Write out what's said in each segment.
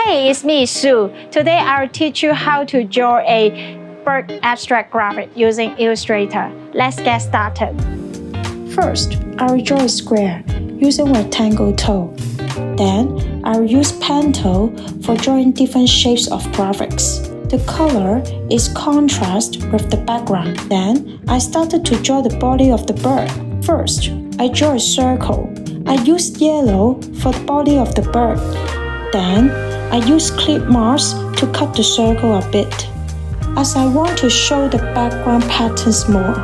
Hey, it's me, Shu. Today I'll teach you how to draw a bird abstract graphic using Illustrator. Let's get started. First, I'll draw a square using rectangle tool. Then, I'll use pen tool for drawing different shapes of graphics. The color is contrast with the background. Then, I started to draw the body of the bird. First, I draw a circle. I used yellow for the body of the bird. Then, I use clip marks to cut the circle a bit, as I want to show the background patterns more.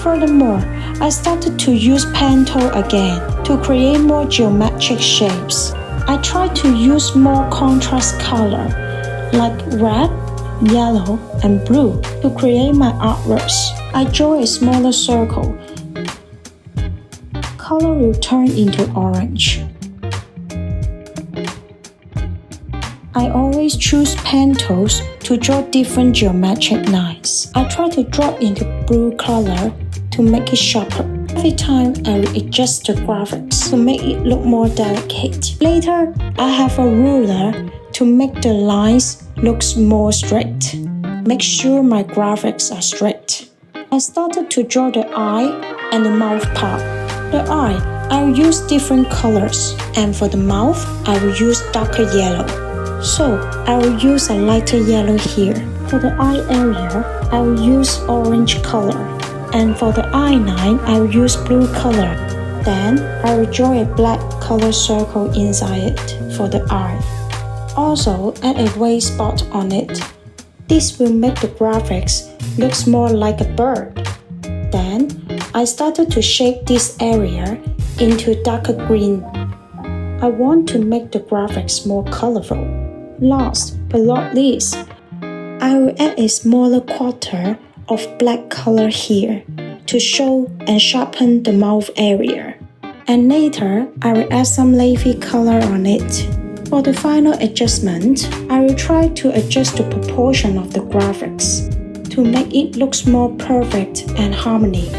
Furthermore, I started to use pen tool again to create more geometric shapes. I tried to use more contrast color, like red, yellow, and blue to create my artworks. I draw a smaller circle. Color will turn into orange. I always choose pen tools to draw different geometric lines. I try to drop into blue color to make it sharper. Every time I will adjust the graphics to make it look more delicate. Later, I have a ruler to make the lines look more straight. Make sure my graphics are straight. I started to draw the eye and the mouth part. The eye, I will use different colors, and for the mouth, I will use darker yellow. So, I will use a lighter yellow here. For the eye area, I will use orange color. And for the eye line, I will use blue color. Then, I will draw a black color circle inside it for the eye. Also, add a white spot on it. This will make the graphics look more like a bird. Then, I started to shape this area into darker green. I want to make the graphics more colorful. Last but not least, I will add a smaller quarter of black color here to show and sharpen the mouth area. And later, I will add some navy color on it. For the final adjustment, I will try to adjust the proportion of the graphics to make it look more perfect and harmony.